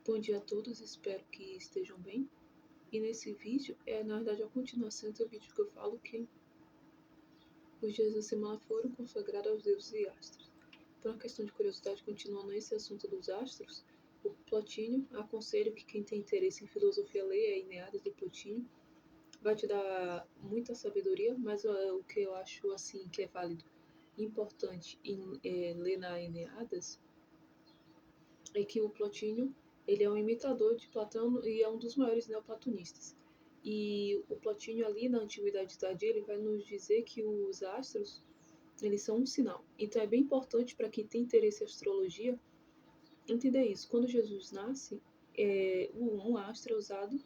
Bom dia a todos, espero que estejam bem. E nesse vídeo na verdade, a continuação do vídeo que eu falo que os dias da semana foram consagrados aos deuses e astros. Por uma questão de curiosidade, continuando esse assunto dos astros, o Plotínio aconselha que quem tem interesse em filosofia leia a Eneadas do Plotínio. Vai te dar muita sabedoria, mas o que eu acho assim que é válido e importante em ler na Eneadas é que o Plotínio ele é um imitador de Platão e é um dos maiores neoplatonistas. E o Plotínio ali na Antiguidade Tardia ele vai nos dizer que os astros eles são um sinal. Então é bem importante para quem tem interesse em astrologia entender isso. Quando Jesus nasce, um astro é usado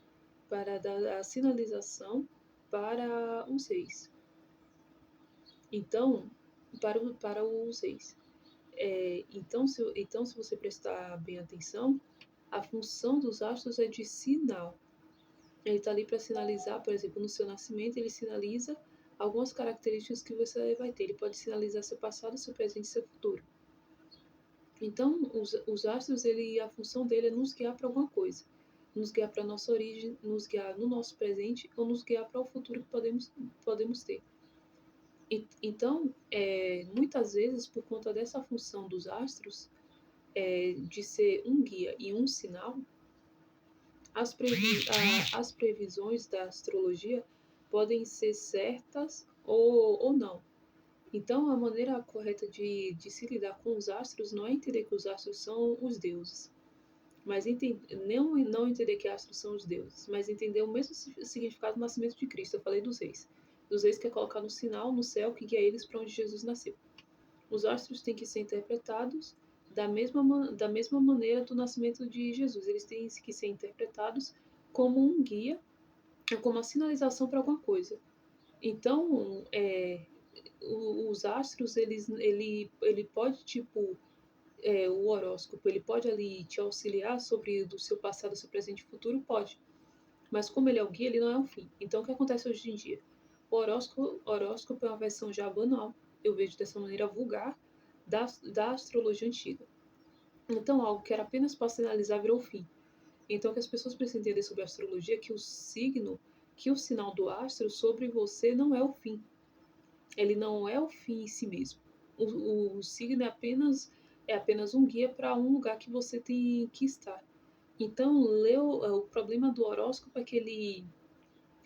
para dar a sinalização para os reis. Então, para os reis. Então, se você prestar bem atenção, a função dos astros é de sinal. Ele está ali para sinalizar, por exemplo, no seu nascimento, ele sinaliza algumas características que você vai ter. Ele pode sinalizar seu passado, seu presente e seu futuro. Então, os astros, a função dele é nos guiar para alguma coisa. Nos guiar para a nossa origem, nos guiar no nosso presente ou nos guiar para o futuro que podemos ter. Então, muitas vezes, por conta dessa função dos astros, de ser um guia e um sinal, as previsões da astrologia podem ser certas ou não. Então, a maneira correta de se lidar com os astros não é entender que os astros são os deuses, mas não entender que astros são os deuses, mas entender o mesmo significado do nascimento de Cristo. Eu falei dos reis que é colocar no sinal no céu que guia eles para onde Jesus nasceu. Os astros têm que ser interpretados da mesma maneira do nascimento de Jesus. Eles têm que ser interpretados como um guia, como uma sinalização para alguma coisa. Então, os astros, ele pode, tipo, o horóscopo, ele pode ali te auxiliar sobre do seu passado, seu presente e futuro, pode. Mas como ele é o guia, ele não é o fim. Então, o que acontece hoje em dia? O horóscopo é uma versão já banal, eu vejo dessa maneira vulgar, da astrologia antiga. Então, algo que era apenas para sinalizar virou o fim. Então, o que as pessoas precisam entender sobre a astrologia é que que o sinal do astro sobre você não é o fim. Ele não é o fim em si mesmo. O signo é apenas um guia para um lugar que você tem que estar. Então, o problema do horóscopo é que ele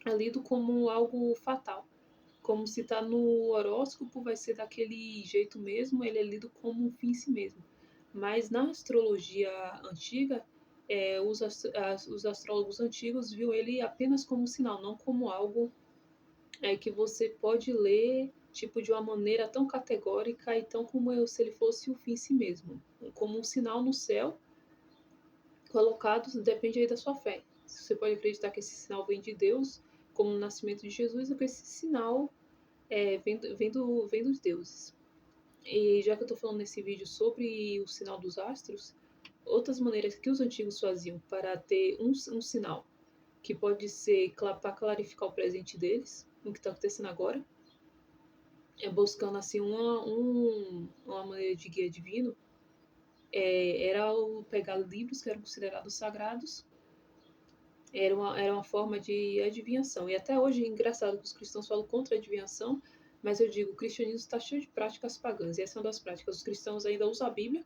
é lido como algo fatal. Como se está no horóscopo, vai ser daquele jeito mesmo, ele é lido como um fim em si mesmo. Mas na astrologia antiga, os astrólogos antigos viam ele apenas como um sinal, não como algo que você pode ler tipo de uma maneira tão categórica e tão como se ele fosse o fim em si mesmo, como um sinal no céu colocado, depende aí da sua fé. Você pode acreditar que esse sinal vem de Deus, como o nascimento de Jesus, ou que esse sinal vem dos deuses. E já que eu estou falando nesse vídeo sobre o sinal dos astros, outras maneiras que os antigos faziam para ter um sinal que pode ser para clarificar o presente deles, o que está acontecendo agora, buscando assim uma maneira de guia divino, era pegar livros que eram considerados sagrados, era uma forma de adivinhação. E até hoje é engraçado que os cristãos falam contra a adivinhação, mas eu digo, o cristianismo está cheio de práticas pagãs, e essa é uma das práticas. Os cristãos ainda usam a Bíblia,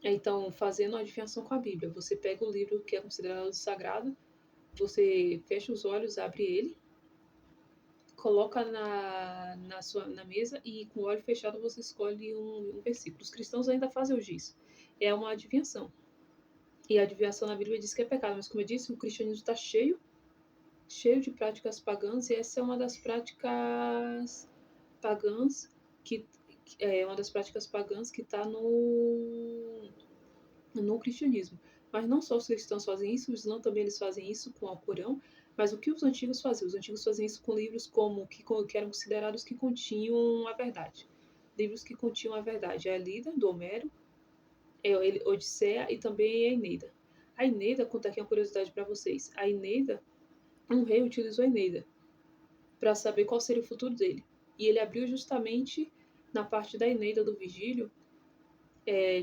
então fazendo a adivinhação com a Bíblia. Você pega o livro que é considerado sagrado, você fecha os olhos, abre ele, coloca na mesa e com o olho fechado você escolhe um versículo. Os cristãos ainda fazem hoje isso. É uma adivinhação. E a adivinhação na Bíblia diz que é pecado, mas como eu disse, o cristianismo está cheio de práticas pagãs, e essa é uma das práticas pagãs que está no cristianismo. Mas não só os cristãos fazem isso, o Islã também eles fazem isso com o Alcorão, mas o que os antigos faziam? Os antigos faziam isso com livros que eram considerados que continham a verdade. Livros que continham a verdade. A Ilíada, do Homero, Odisseia e também a Eneida. A Eneida, conta aqui uma curiosidade para vocês. A Eneida, um rei utilizou a Eneida para saber qual seria o futuro dele. E ele abriu justamente na parte da Eneida do Virgílio,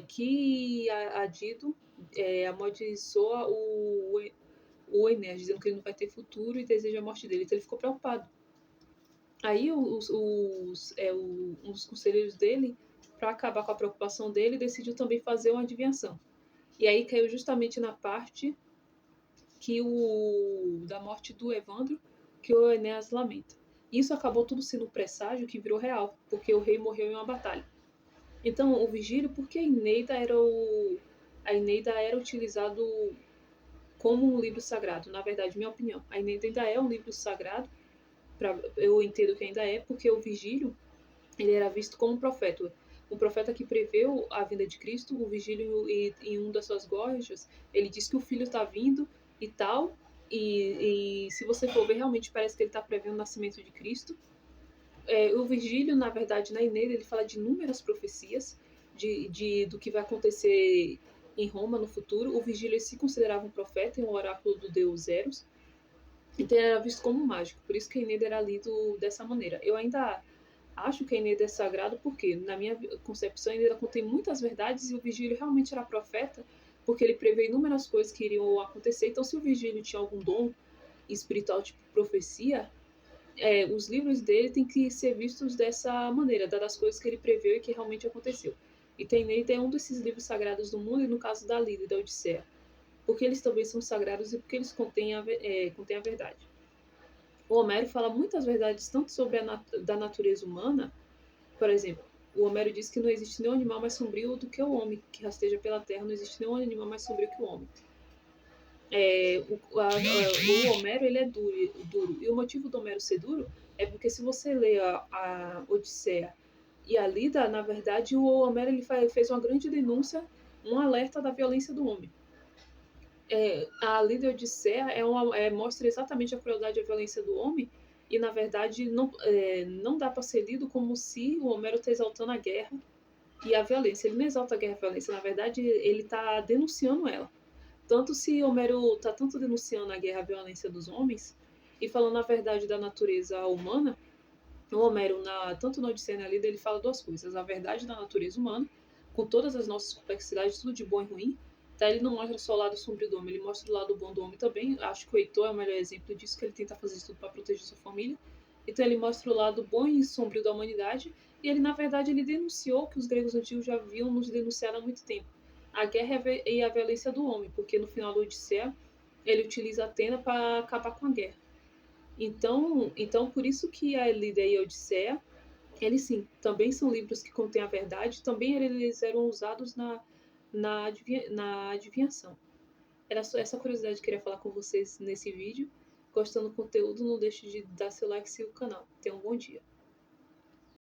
que a Dido amaldiçoa o Enéas, dizendo que ele não vai ter futuro e deseja a morte dele. Então ele ficou preocupado. Aí os conselheiros dele, para acabar com a preocupação dele, decidiu também fazer uma adivinhação. E aí caiu justamente na parte da morte do Evandro, que o Enéas lamenta. Isso acabou tudo sendo um presságio que virou real, porque o rei morreu em uma batalha. Então, o Vigílio, porque a Eneida era utilizado como um livro sagrado, na verdade, minha opinião. A Eneida ainda é um livro sagrado, eu entendo que ainda é, porque o Vigílio, ele era visto como um profeta que preveu a vinda de Cristo. O Vigílio, em uma das suas gorjas, ele diz que o filho está vindo e tal, e se você for ver, realmente parece que ele está prevendo o nascimento de Cristo. O Virgílio, na verdade, na Eneida, ele fala de inúmeras profecias do que vai acontecer em Roma no futuro. O Virgílio se considerava um profeta e um oráculo do deus Eros, então ele era visto como um mágico, por isso que a Eneida era lido dessa maneira. Eu ainda acho que a Eneida é sagrado porque, na minha concepção, a Eneida contém muitas verdades e o Virgílio realmente era profeta, porque ele prevê inúmeras coisas que iriam acontecer. Então, se o Virgílio tinha algum dom espiritual, tipo profecia, os livros dele têm que ser vistos dessa maneira, dadas as coisas que ele preveu e que realmente aconteceu. E Eneida é um desses livros sagrados do mundo, e no caso da Lília e da Odisseia, porque eles também são sagrados e porque eles contêm a verdade. O Homero fala muitas verdades, tanto sobre da natureza humana, por exemplo, o Homero diz que não existe nenhum animal mais sombrio do que o homem, que rasteja pela terra, não existe nenhum animal mais sombrio que o homem. O Homero, ele é duro, e o motivo do Homero ser duro é porque, se você lê a Odisseia e a Lida, na verdade, o Homero ele fez uma grande denúncia, um alerta da violência do homem. A Lida e a Odisseia mostra exatamente a crueldade e a violência do homem, e na verdade não dá para ser lido como se o Homero está exaltando a guerra e a violência. Ele não exalta a guerra e a violência, na verdade ele está denunciando ela. Tanto se Homero está tanto denunciando a guerra e a violência dos homens e falando a verdade da natureza humana, o Homero, tanto na Odisseia e na Ilíada, ele fala duas coisas: a verdade da natureza humana, com todas as nossas complexidades, tudo de bom e ruim. Tá? Ele não mostra só o lado sombrio do homem, ele mostra o lado bom do homem também. Acho que o Heitor é o melhor exemplo disso, que ele tenta fazer isso tudo para proteger sua família. Então ele mostra o lado bom e sombrio da humanidade, e ele, na verdade, ele denunciou que os gregos antigos já haviam nos denunciado há muito tempo: a guerra e a violência do homem, porque no final da Odisseia ele utiliza Atena para acabar com a guerra. Então, por isso que a Ilíada e a Odisseia, eles sim, também são livros que contêm a verdade, também eles eram usados na adivinhação. Era só essa curiosidade que eu queria falar com vocês nesse vídeo. Gostando do conteúdo, não deixe de dar seu like e seguir o canal. Tenha um bom dia.